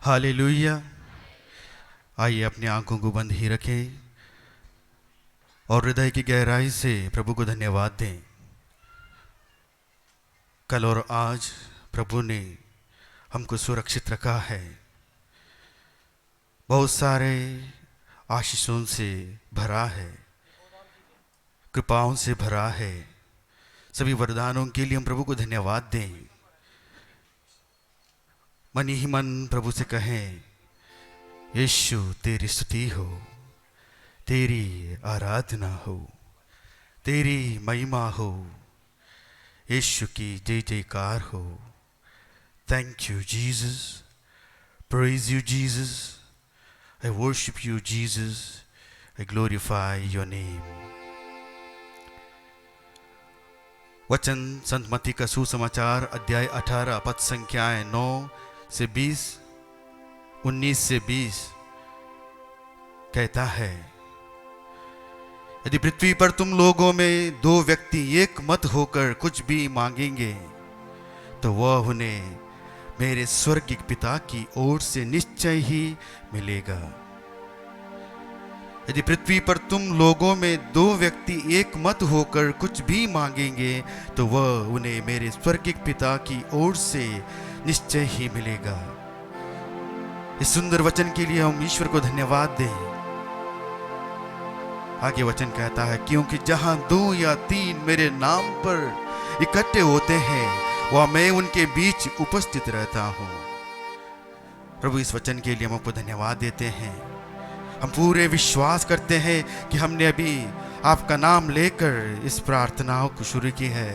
Hallelujah. आइए अपनी आंखों को बंद ही रखें और हृदय की गहराई से प्रभु को धन्यवाद दें। कल और आज प्रभु ने हमको सुरक्षित रखा है, बहुत सारे आशीषों से भरा है, कृपाओं से भरा है। सभी वरदानों के लिए हम प्रभु को धन्यवाद दें। मन ही मन प्रभु से कहें, यीशु तेरी स्तुति हो, तेरी आराधना हो, तेरी महिमा हो, यीशु की जय जयकार हो। Thank you Jesus, praise you Jesus, I worship you Jesus, I glorify your name. वचन संत मत्ती का सुसमाचार अध्याय 18 पद संख्याएं 9 से 20, 19 से 20 कहता है, यदि पृथ्वी पर तुम लोगों में 2 व्यक्ति एक मत होकर कुछ भी मांगेंगे तो वह उन्हें मेरे स्वर्गीय पिता की ओर से निश्चय ही मिलेगा। यदि पृथ्वी पर तुम लोगों में 2 व्यक्ति एक मत होकर कुछ भी मांगेंगे तो वह उन्हें मेरे स्वर्गीय पिता की ओर से निश्चय ही मिलेगा। इस सुंदर वचन के लिए हम ईश्वर को धन्यवाद दें। आगे वचन कहता है, क्योंकि जहां 2 या 3 मेरे नाम पर इकट्ठे होते हैं वह मैं उनके बीच उपस्थित रहता हूं। प्रभु इस वचन के लिए हम आपको धन्यवाद देते हैं। हम पूरे विश्वास करते हैं कि हमने अभी आपका नाम लेकर इस प्रार्थनाओं को शुरू की है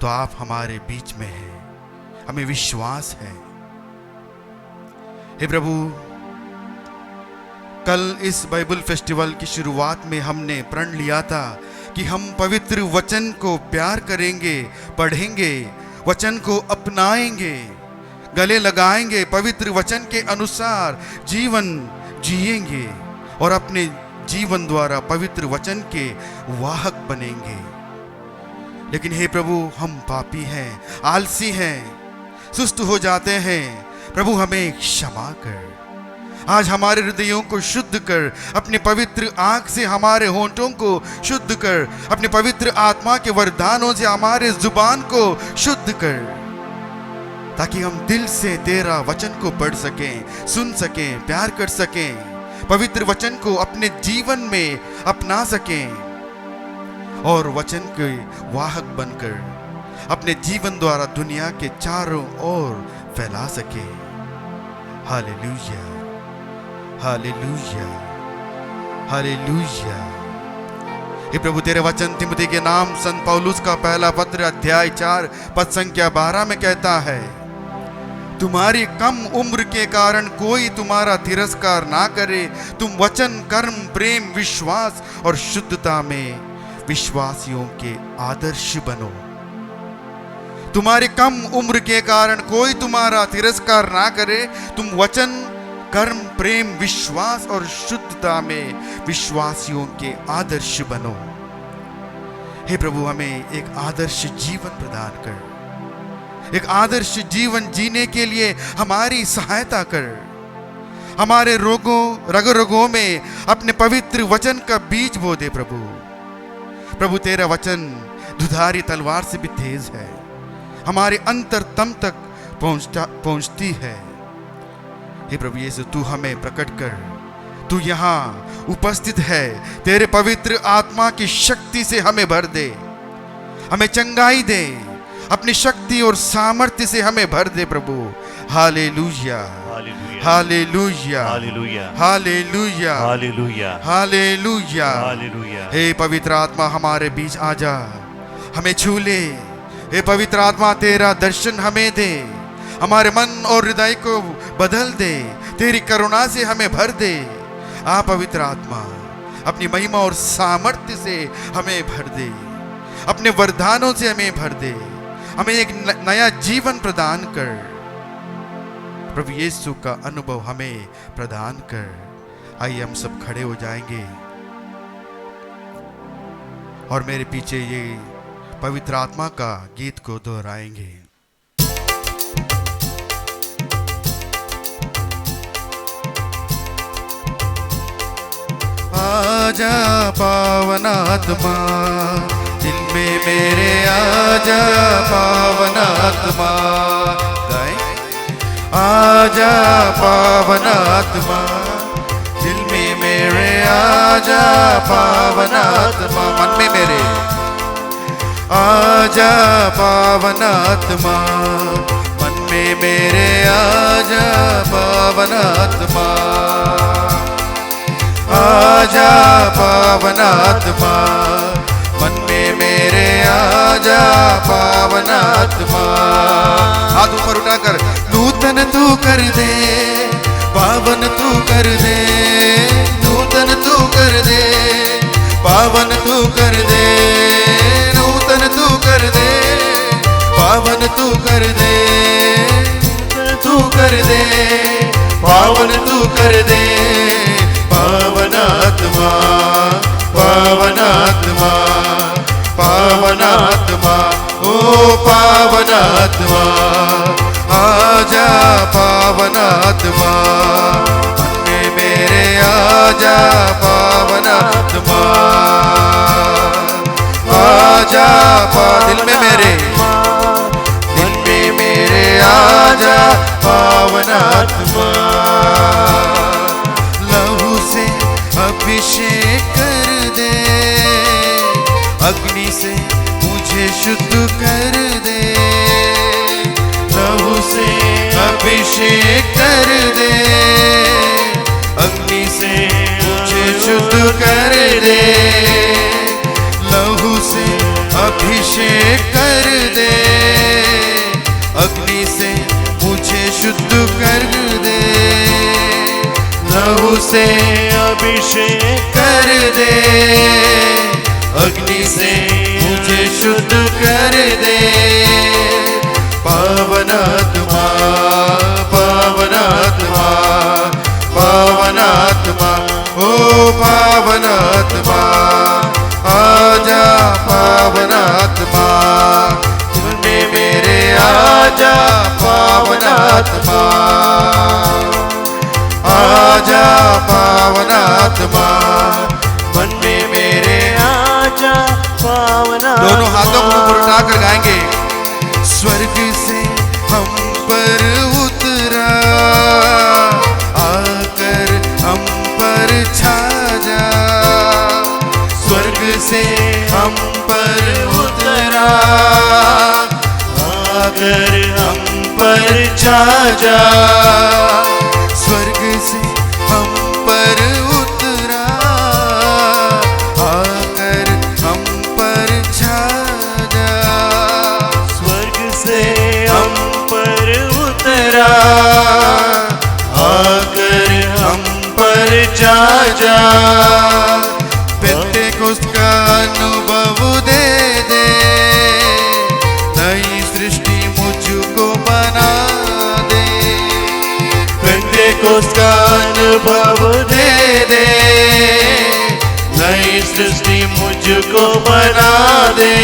तो आप हमारे बीच में हैं, हमें विश्वास है। हे प्रभु, कल इस बाइबल फेस्टिवल की शुरुआत में हमने प्रण लिया था कि हम पवित्र वचन को प्यार करेंगे, पढ़ेंगे, वचन को अपनाएंगे, गले लगाएंगे, पवित्र वचन के अनुसार जीवन जिएंगे और अपने जीवन द्वारा पवित्र वचन के वाहक बनेंगे। लेकिन हे प्रभु, हम पापी हैं, आलसी हैं, सुस्त हो जाते हैं। प्रभु हमें क्षमा कर। आज हमारे हृदयों को शुद्ध कर, अपने पवित्र आंख से हमारे होंठों को शुद्ध कर, अपने पवित्र आत्मा के वरदानों से हमारे जुबान को शुद्ध कर, ताकि हम दिल से तेरा वचन को पढ़ सकें, सुन सकें, प्यार कर सकें, पवित्र वचन को अपने जीवन में अपना सकें और वचन के वाहक बनकर अपने जीवन द्वारा दुनिया के चारों ओर फैला सकें। Hallelujah, hallelujah, hallelujah. हे प्रभु, तेरे वचन तिमोथी के नाम संत पौलुस का पहला पत्र अध्याय 4 पद संख्या 12 में कहता है, तुम्हारी कम उम्र के कारण कोई तुम्हारा तिरस्कार ना करे। तुम वचन, कर्म, प्रेम, विश्वास और शुद्धता में विश्वासियों के आदर्श बनो। तुम्हारी कम उम्र के कारण कोई तुम्हारा तिरस्कार ना करे। तुम वचन, कर्म, प्रेम, विश्वास और शुद्धता में विश्वासियों के आदर्श बनो। हे प्रभु, हमें एक आदर्श जीवन प्रदान कर, एक आदर्श जीवन जीने के लिए हमारी सहायता कर। हमारे रग रगों में अपने पवित्र वचन का बीज बो दे प्रभु। प्रभु, तेरा वचन दुधारी तलवार से भी तेज है, हमारे अंतरतम तक पहुंचती है। हे प्रभु यीशु, तू हमें प्रकट कर। तू यहाँ उपस्थित है, तेरे पवित्र आत्मा की शक्ति से हमें भर दे, हमें चंगाई दे, अपनी शक्ति और सामर्थ्य से हमें भर दे प्रभु। Hallelujah, hallelujah, hallelujah, hallelujah, hallelujah, hallelujah, hallelujah. हे पवित्र आत्मा, हमारे बीच आ जा, हमें छू ले। हे पवित्र आत्मा, तेरा दर्शन हमें दे, हमारे मन और हृदय को बदल दे, तेरी करुणा से हमें भर दे। आ पवित्र आत्मा, अपनी महिमा और सामर्थ्य से हमें भर दे, अपने वरदानों से हमें भर दे, हमें एक नया जीवन प्रदान कर। प्रभु यीशु का अनुभव हमें प्रदान कर। आइए हम सब खड़े हो जाएंगे और मेरे पीछे ये पवित्र आत्मा का गीत को दोहराएंगे। आजा पावनात्मा, दिल में मेरे आजा पावनात्मा। गाए आजा पावनात्मा, दिल में मेरे आजा पावनात्मा। मन में मेरे आजा पावनात्मा, मन में मेरे आजा पावनात्मा। आजा पावनात्मा, मन में मेरे आजा पावनात्मा। हाथ ऊपर उठाकर नूतन तू कर दे, पावन तू कर दे, नूतन तू कर दे, पावन तू कर दे, नूतन तू कर दे, पावन तू कर दे, तू कर दे, पावन तू कर दे। पावनात्मा, पावनात्मा, पावनात्मा, ओ पावनात्मा, आजा पावनात्मा, मन में मेरे आजा पावनात्मा। आजा दिल में मेरे, दिल में मेरे आजा पावनात्मा। लहू से अभिषेक कर दे, अग्नि से मुझे शुद्ध कर दे। लहू से अभिषेक कर दे, अग्नि से मुझे शुद्ध कर दे। लहू से अभिषेक कर दे, अग्नि से मुझे शुद्ध कर दे। लहू से अभिषेक कर दे, अग्नि से मुझे शुद्ध कर दे। पावनात्मा, पावनात्मा, पावनात्मा, ओ पावनात्मा, आजा पावनात्मा, दिल में मेरे आजा पावनात्मा। आजा पावनात्मा, मन में मेरे आजा पावनात्मा। दोनों हाथों को ऊपर उठाकर गाएंगे। स्वर्ग से हम पर उतरा, आकर हम पर छा जा। स्वर्ग से हम पर उतरा, आकर हम पर छा जा। स्वर्ग से हम पर उतरा, आकर हम पर छा जा। स्वर्ग से हम पर उतरा, आकर हम पर छा जा। पेंतेकोस्त का अनुभव दे दे, नई सृष्टि मुझको बना दे। पेंतेकोस्त का अनुभव दे दे, नई सृष्टि मुझको बना दे।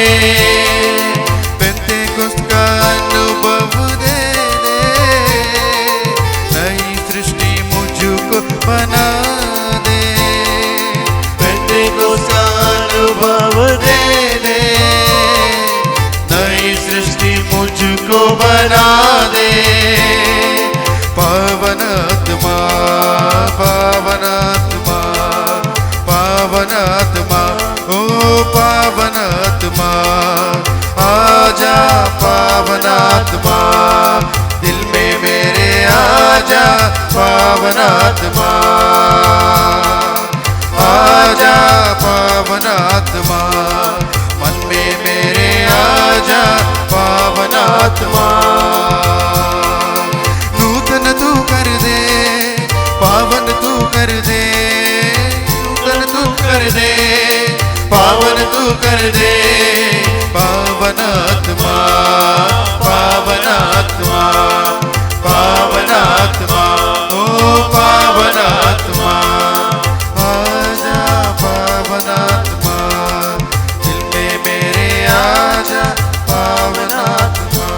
पेंतेकोस्त का अनुभव दे दे, नई सृष्टि मुझको बना दे। पेंतेकोस्त का अनुभव दे दे, नई सृष्टि मुझको बना दे। पावनात्मा, पावनात्मा, पावनात्मा, ओ पावनात्मा, आजा पावनात्मा, दिल में मेरे आजा पावनात्मा। आजा पावनात्मा, मन में मेरे आजा पावनात्मा। नूतन तू कर दे, पावन तू कर दे, नूतन तू कर दे, पावन तू कर दे। पावनात्मा, पावनात्मा, पावनात्मा, ओ पावनात्मा, आजा पावनात्मा, दिल में मेरे आजा पावनात्मा।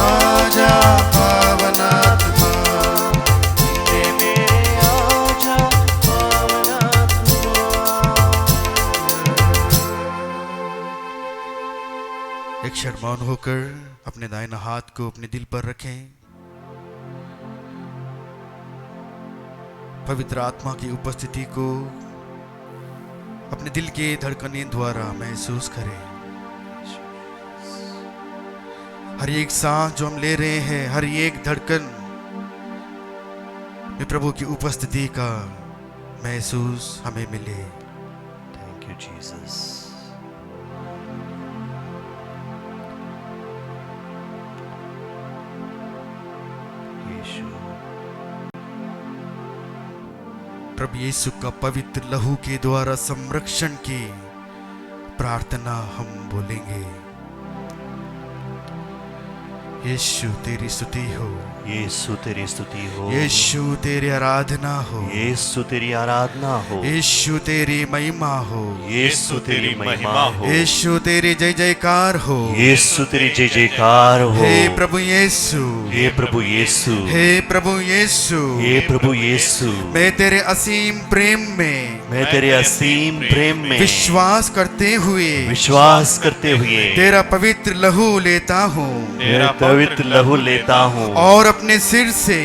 आजा पावनात्मा, दिल में मेरे आजा पावनात्मा। मौन होकर अपने दाहिना हाथ को अपने दिल पर रखें। पवित्र आत्मा की उपस्थिति को अपने दिल के धड़कने द्वारा महसूस करें। हर एक सांस जो हम ले रहे हैं, हर एक धड़कन में प्रभु की उपस्थिति का महसूस हमें मिले। Thank you Jesus. यीशु। प्रभु यीशु का पवित्र लहू के द्वारा संरक्षण की प्रार्थना हम बोलेंगे। यीशु तेरी स्तुति हो, यीशु तेरी स्तुति हो, यीशु तेरी आराधना हो, यीशु तेरी आराधना हो, यीशु तेरी महिमा हो, यीशु तेरी महिमा हो, यीशु तेरी जय जयकार हो, यीशु तेरी जय जयकार हो। हे प्रभु यीशु, हे प्रभु यीशु, हे प्रभु यीशु, हे प्रभु यीशु, मैं तेरे असीम प्रेम में, मैं तेरे असीम प्रेम में विश्वास करते हुए तेरा पवित्र लहू लेता हूँ, तेरा पवित्र लहू लेता हूँ और अपने सिर से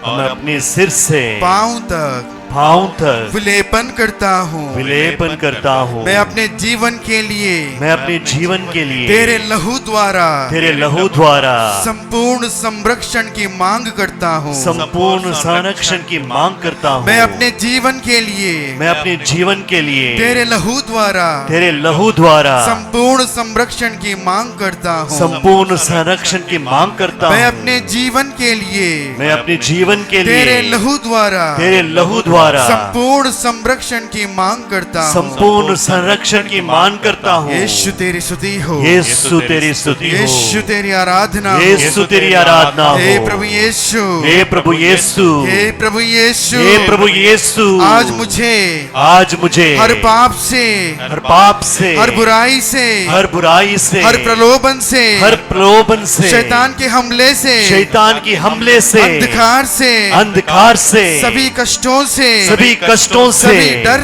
मैं अपने सिर से पांव तक विलेपन करता हूँ। मैं अपने जीवन के लिए तेरे लहू द्वारा संपूर्ण संरक्षण की मांग करता हूँ। मैं अपने जीवन के लिए तेरे लहू द्वारा संपूर्ण संरक्षण की मांग करता हूँ। मैं अपने जीवन के लिए तेरे लहू द्वारा संपूर्ण संरक्षण की मांग करता हूँ। यीशु तेरी स्तुति हो, यीशु तेरी स्तुति हो, यीशु तेरी आराधना हो, यीशु तेरी आराधना हो। हे प्रभु यीशु, हे प्रभु यीशु, हे प्रभु यीशु, हे प्रभु यीशु, आज मुझे हर पाप से, हर बुराई से, हर प्रलोभन से, शैतान के हमले से, अंधकार से, सभी कष्टों से, सभी डर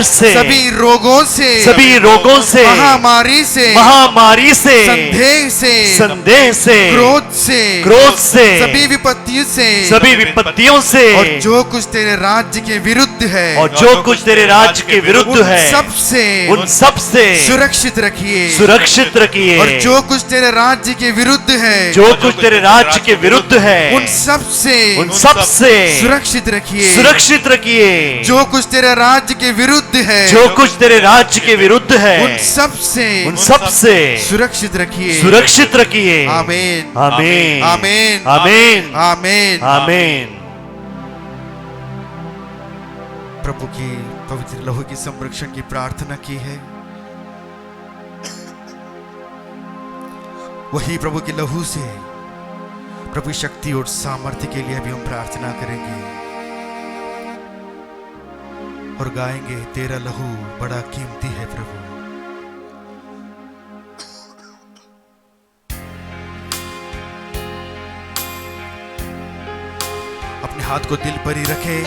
से, सभी रोगों से, महामारी से, संदेह से, क्रोध से, सभी विपत्तियों से, और जो कुछ तेरे राज्य के विरुद्ध है, उन सब से सुरक्षित रखिए। और जो कुछ तेरे राज्य के विरुद्ध है, उन सब से सुरक्षित रखिए। जो कुछ तेरे राज्य के विरुद्ध है, उन सब से सुरक्षित रखिए। आमीन, आमीन, आमीन, आमीन, आमीन, आमीन। प्रभु की पवित्र लहू की संरक्षण की प्रार्थना की है। वही प्रभु के लहू से प्रभु शक्ति और सामर्थ्य के लिए भी हम प्रार्थना करेंगे और गाएंगे, तेरा लहू बड़ा कीमती है प्रभु। अपने हाथ को दिल पर ही रखें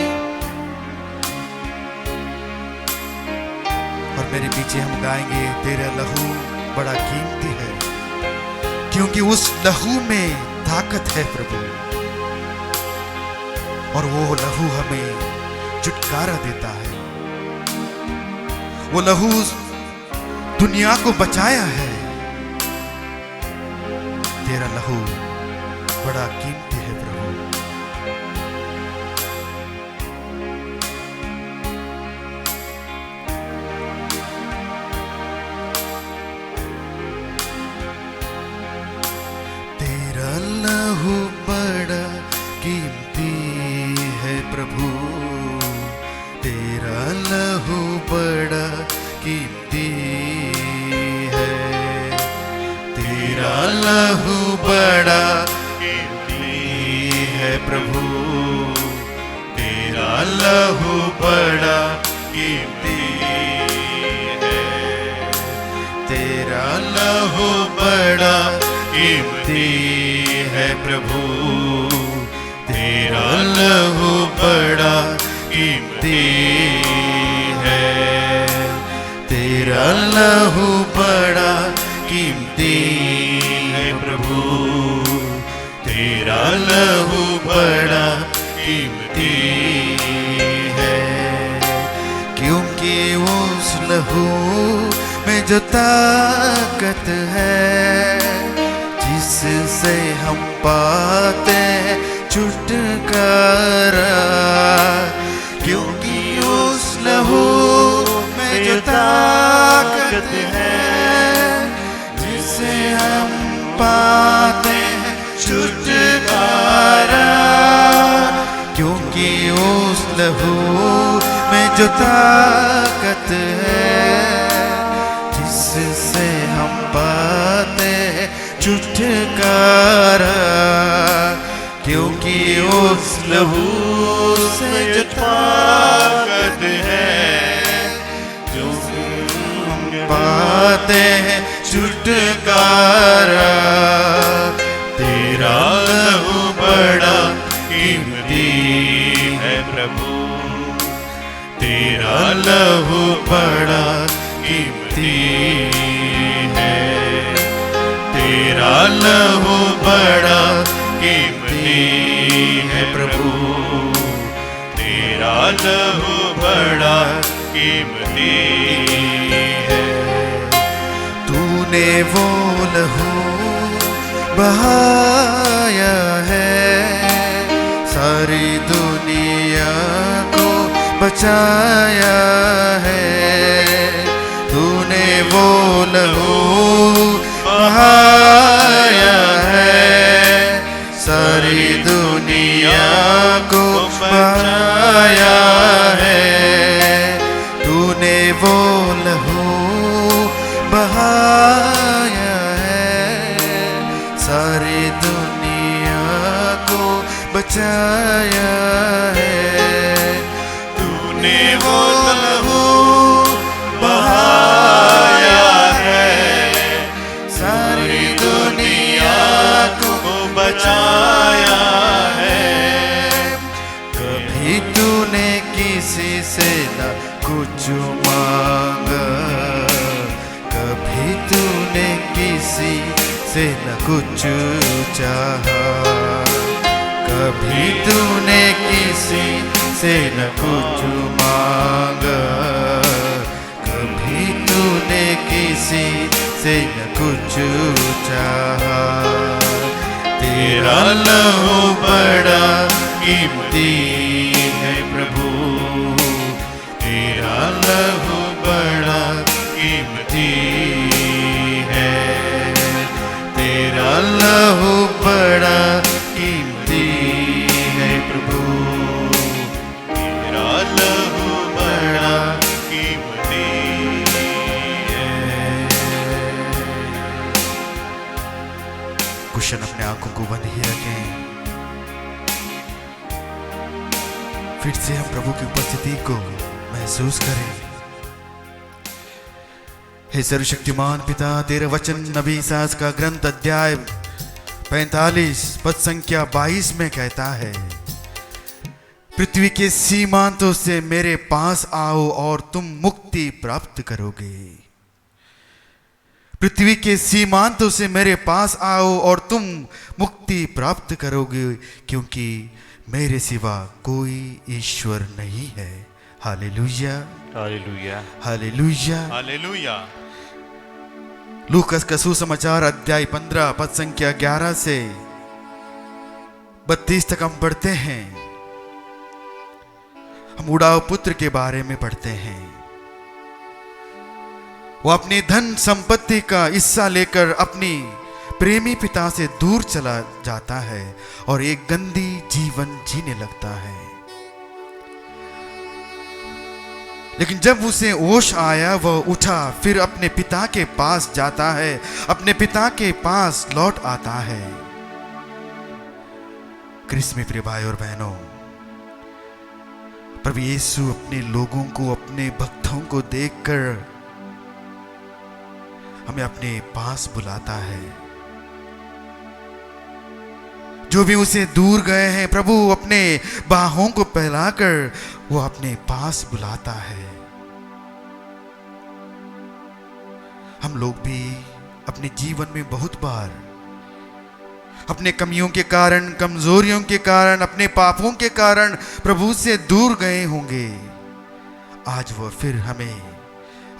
और मेरे पीछे हम गाएंगे, तेरा लहू बड़ा कीमती है, क्योंकि उस लहू में ताकत है प्रभु, और वो लहू हमें छुटकारा देता है। वो लहू दुनिया को बचाया है। तेरा लहू बड़ा कीमती है प्रभु। तेरा लहू बड़ा कीमती है प्रभु, तेरा लहू बड़ा कीमती है, तेरा लहू बड़ा कीमती है प्रभु, तेरा लहू बड़ा कीमती है, तेरा लहू बड़ा कीमती है प्रभु, तेरा लहू बड़ा कीमती है, तेरा लहू बड़ा कीमती तेरा लहू बड़ा कीमती है, क्योंकि उस लहू में जो ताकत है, जिससे हम पाते हैं छुटकारा, क्योंकि उस लहू में जो ताकत है, जिससे हम पाते हैं छुटकारा, क्योंकि उस लहू में जो ताकत है, जिससे हम पाते हैं छुटकारा, क्योंकि उस लहू से जो ताकत है, जो हम पाते हैं छुटकारा, तेरा लहू बड़ा कीमती है प्रभु, तेरा लहू बड़ा कीमती है, तेरा लहू बड़ा कीमती है प्रभु, तेरा लहू बड़ा कीमती है। तूने वो लहू बहाया है, सारी दुनिया को बचाया है, तूने वो लहू बहाया है, सारी दुनिया को बचाया है, तूने वो लहू बहाया है, सारी दुनिया को बचाया है, तूने वो लहू बहाया है, सारी दुनिया को बचाया है, कभी तूने किसी से न कुछ मांगा, कभी तूने किसी से न कुछ चाहा, कभी तूने किसी से न कुछ मांगा, कभी तूने किसी से न कुछ चाहा, तेरा लहू बड़ा कीमती है प्रभु, तेरा लहू बड़ा कीमती है, तेरा लहू बड़ा कीमती है प्रभु, तेरा लहू बड़ा कीमती है। कुशन अपने आंखों को बंद ही रखें, फिर से हम प्रभु की उपस्थिति को महसूस करें। हे सर्वशक्तिमान पिता, तेरे वचन नबी सास का ग्रंथ अध्याय 45 पद संख्या 22 में कहता है, पृथ्वी के सीमांतों से मेरे पास आओ और तुम मुक्ति प्राप्त करोगे। पृथ्वी के सीमांतों से मेरे पास आओ और तुम मुक्ति प्राप्त करोगे, क्योंकि मेरे सिवा कोई ईश्वर नहीं है। Hallelujah, hallelujah, hallelujah, hallelujah. लूकस का सुसमाचार अध्याय 15 पद संख्या 11 से 32 तक हम पढ़ते हैं। हम उड़ाव पुत्र के बारे में पढ़ते हैं। वो अपनी धन संपत्ति का हिस्सा लेकर अपनी प्रेमी पिता से दूर चला जाता है और एक गंदी जीवन जीने लगता है। लेकिन जब उसे होश आया, वह उठा, फिर अपने पिता के पास जाता है, अपने पिता के पास लौट आता है। क्रिस्त में प्रिय भाई और बहनों, प्रभु यीशु अपने लोगों को, अपने भक्तों को देखकर हमें अपने पास बुलाता है। जो भी उसे दूर गए हैं, प्रभु अपने बाहों को फैलाकर वो अपने पास बुलाता है। हम लोग भी अपने जीवन में बहुत बार अपने कमियों के कारण, कमजोरियों के कारण, अपने पापों के कारण प्रभु से दूर गए होंगे, आज वो फिर हमें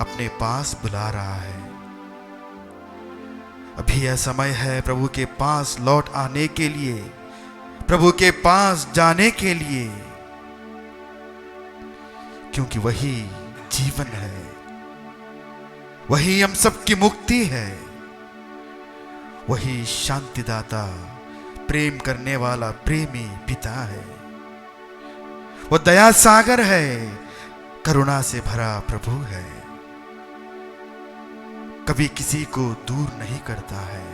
अपने पास बुला रहा है। अभी यह समय है प्रभु के पास लौट आने के लिए, प्रभु के पास जाने के लिए, क्योंकि वही जीवन है, वही हम सबकी मुक्ति है, वही शांतिदाता, प्रेम करने वाला प्रेमी पिता है, वो दया सागर है, करुणा से भरा प्रभु है, कभी किसी को दूर नहीं करता है,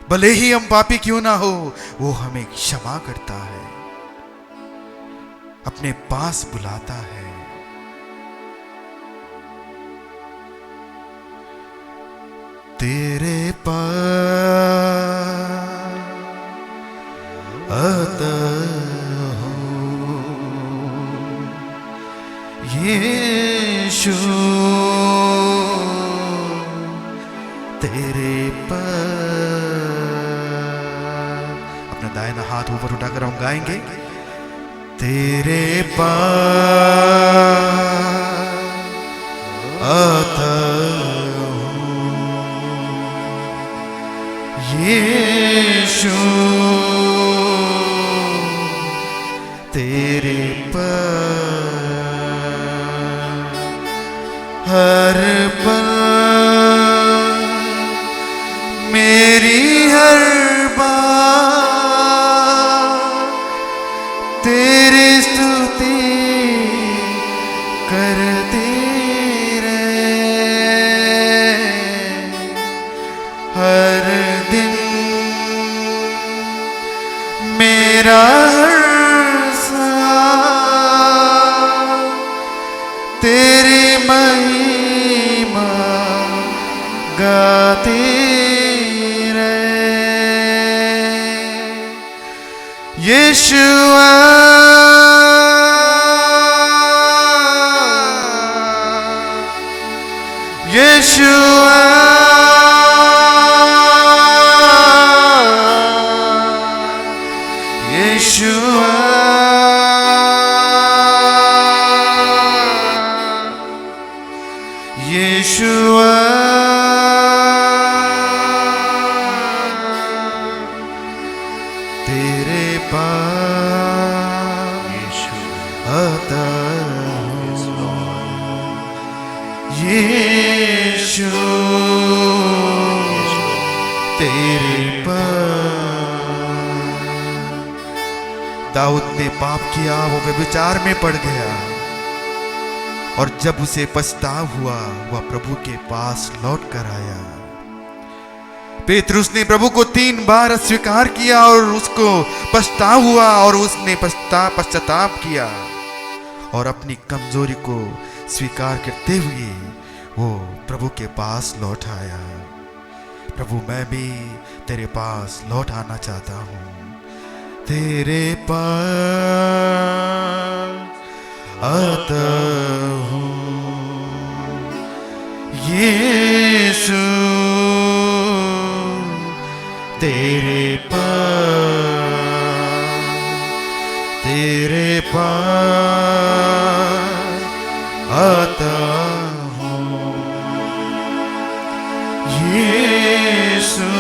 भले ही हम पापी क्यों ना हो, वो हमें क्षमा करता है, अपने पास बुलाता है। तेरे पास आता हूँ यीशु, तेरे पास। अपना दाहिना हाथ ऊपर उठाकर हम गाएंगे, तेरे पास आता यीशु, तेरे पास हर पल मेरी हर बात तेरी स्तुति करती रहे, हर दिन मेरा हर सांस तेरी महिमा गाती रहे। यीशुआ यीशुआ यीशुआ यीशुआ तेरे पास आता हूँ यीशु, तेरे पास। दाऊद ने पाप किया, वो व्यभिचार में पड़ गया, और जब उसे पछतावा हुआ वह प्रभु के पास लौट कर आया। पेतरुस ने प्रभु को 3 बार अस्वीकार किया और उसको पछतावा हुआ, और उसने पश्चाताप किया और अपनी कमजोरी को स्वीकार करते हुए वो प्रभु के पास लौट आया। प्रभु मैं भी तेरे पास लौट आना चाहता हूँ, तेरे पास आता हूँ यीशु, तेरे पास आता हूँ यीशु,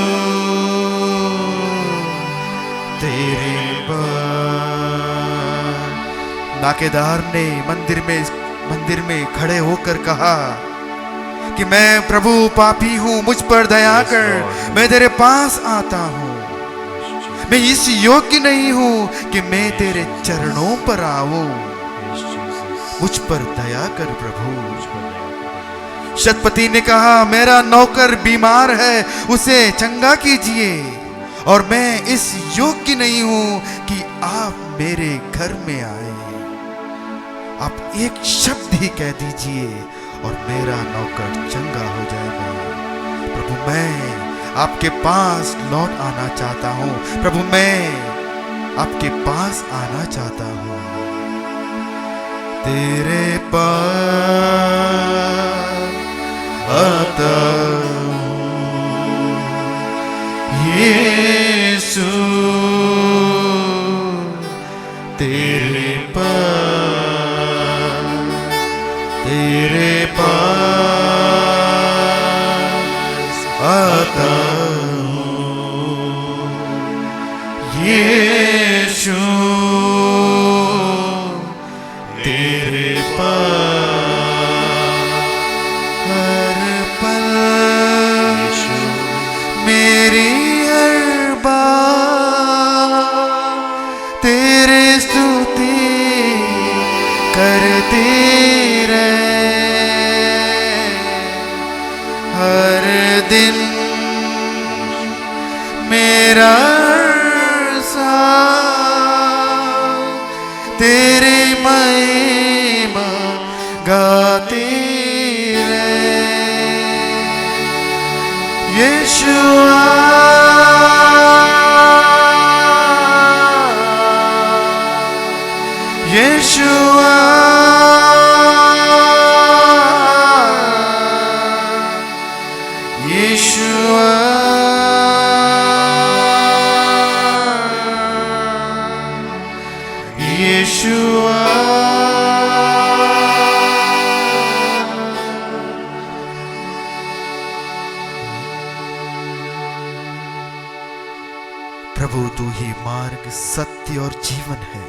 तेरे पास। नाकेदार ने मंदिर में खड़े होकर कहा कि मैं प्रभु पापी हूँ, मुझ पर दया कर, मैं तेरे पास आता हूँ, मैं इस योग्य नहीं हूँ कि मैं तेरे चरणों पर आऊं, मुझ पर दया कर प्रभु। शतपति ने कहा मेरा नौकर बीमार है, उसे चंगा कीजिए, और मैं इस योग्य नहीं हूँ कि आप मेरे घर में आए, आप एक शब्द ही कह दीजिए और मेरा नौकर चंगा हो जाएगा। प्रभु मैं आपके पास लौट आना चाहता हूँ, प्रभु मैं आपके पास आना चाहता हूँ, तेरे पास आता हूँ ये यीशु तेरे पास आता हूँ, यीशु तेरे पास हर पल मेरी हर बात तेरे स्तुति करते रहे, हर दिन मेरा सांस तेरे महिमा गाते रहे, यीशुआ यीशुआ यीशुआ यीशुआ प्रभु तू ही मार्ग, सत्य और जीवन है।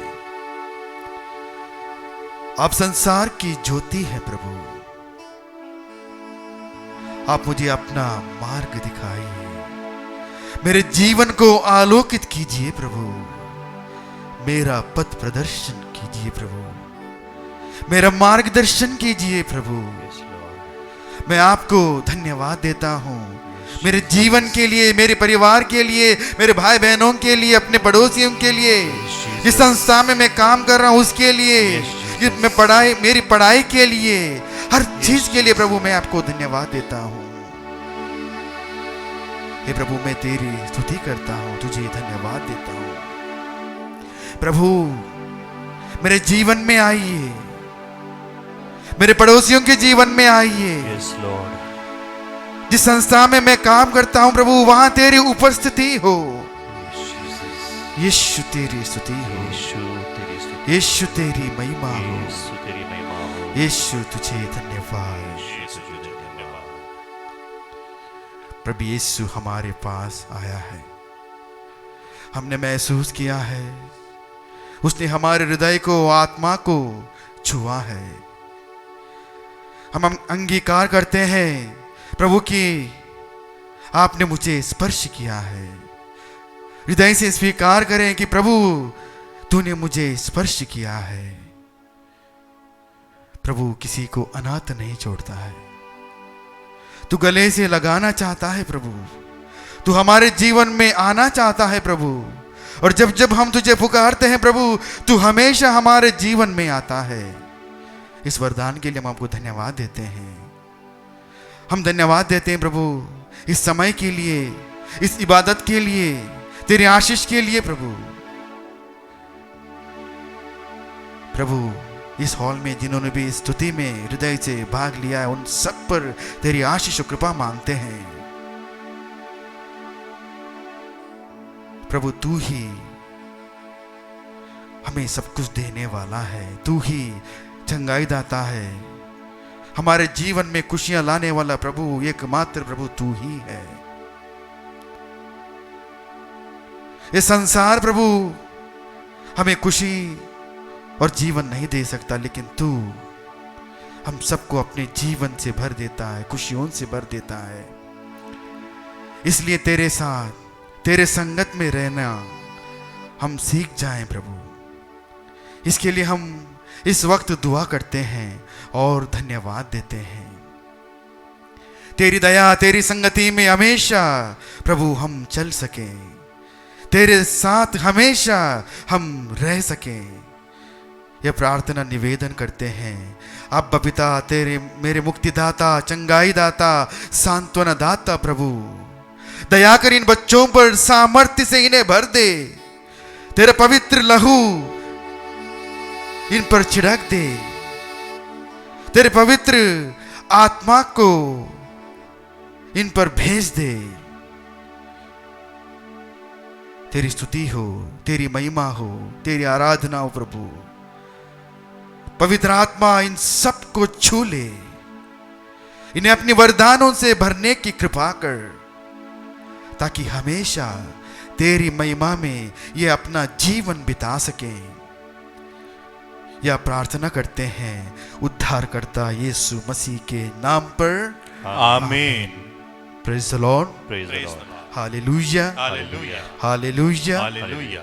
आप संसार की ज्योति है प्रभु। आप मुझे अपना मार्ग दिखाइए, मेरे जीवन को आलोकित कीजिए प्रभु, मेरा पथ प्रदर्शन कीजिए प्रभु, मेरा मार्गदर्शन कीजिए प्रभु। मैं आपको धन्यवाद देता हूं मेरे जीवन के लिए, मेरे परिवार के लिए, मेरे भाई बहनों के लिए, अपने पड़ोसियों के लिए, जिस संस्था में मैं काम कर रहा हूं उसके लिए, मैं मेरी पढ़ाई के लिए, हर चीज के लिए प्रभु मैं आपको धन्यवाद देता हूं। हे प्रभु मैं तेरी स्तुति करता हूं, तुझे धन्यवाद देता हूं। प्रभु मेरे जीवन में आइए, मेरे पड़ोसियों के जीवन में आइए। जिस संस्था में मैं काम करता हूं प्रभु वहां तेरी उपस्थिति हो। यीशु तेरी स्तुति हो, यीशु तेरी महिमा हो, यीशु तुझे धन्यवाद। प्रभु यीशु हमारे पास आया है, हमने महसूस किया है उसने हमारे हृदय को, आत्मा को छुआ है। हम अंगीकार करते हैं प्रभु कि आपने मुझे स्पर्श किया है। हृदय से स्वीकार करें कि प्रभु तूने मुझे स्पर्श किया है। प्रभु किसी को अनाथ नहीं छोड़ता है, तू गले से लगाना चाहता है प्रभु, तू हमारे जीवन में आना चाहता है प्रभु। और जब जब हम तुझे पुकारते हैं प्रभु तू हमेशा हमारे जीवन में आता है। इस वरदान के लिए हम आपको धन्यवाद देते हैं। हम धन्यवाद देते हैं प्रभु इस समय के लिए, इस इबादत के लिए, तेरी आशीष के लिए प्रभु। प्रभु इस हॉल में जिन्होंने भी स्तुति में हृदय से भाग लिया है उन सब पर तेरी आशीष और कृपा मांगते हैं। प्रभु तू ही हमें सब कुछ देने वाला है, तू ही चंगाई दाता है, हमारे जीवन में खुशियां लाने वाला प्रभु एकमात्र प्रभु तू ही है। ये संसार प्रभु हमें खुशी और जीवन नहीं दे सकता, लेकिन तू हम सबको अपने जीवन से भर देता है, खुशियों से भर देता है। इसलिए तेरे साथ, तेरे संगत में रहना हम सीख जाएं प्रभु। इसके लिए हम इस वक्त दुआ करते हैं और धन्यवाद देते हैं। तेरी दया, तेरी संगति में हमेशा प्रभु हम चल सकें, तेरे साथ हमेशा हम रह सकें। यह प्रार्थना निवेदन करते हैं। अब पिता तेरे मेरे मुक्तिदाता, चंगाई दाता, सांत्वना दाता प्रभु दया कर इन बच्चों पर सामर्थ्य से इन्हें भर दे। तेरा पवित्र लहू इन पर छिड़क दे, तेरे पवित्र आत्मा को इन पर भेज दे। तेरी स्तुति हो, तेरी महिमा हो, तेरी आराधना हो प्रभु। पवित्र आत्मा इन सबको छू ले, इन्हें अपने वरदानों से भरने की कृपा कर, ताकि हमेशा तेरी महिमा में ये अपना जीवन बिता सकें। यह प्रार्थना करते हैं उद्धारकर्ता यीशु मसीह के नाम पर, आमीन। Praise the Lord, praise the Lord. Hallelujah, hallelujah. Hallelujah. Hallelujah.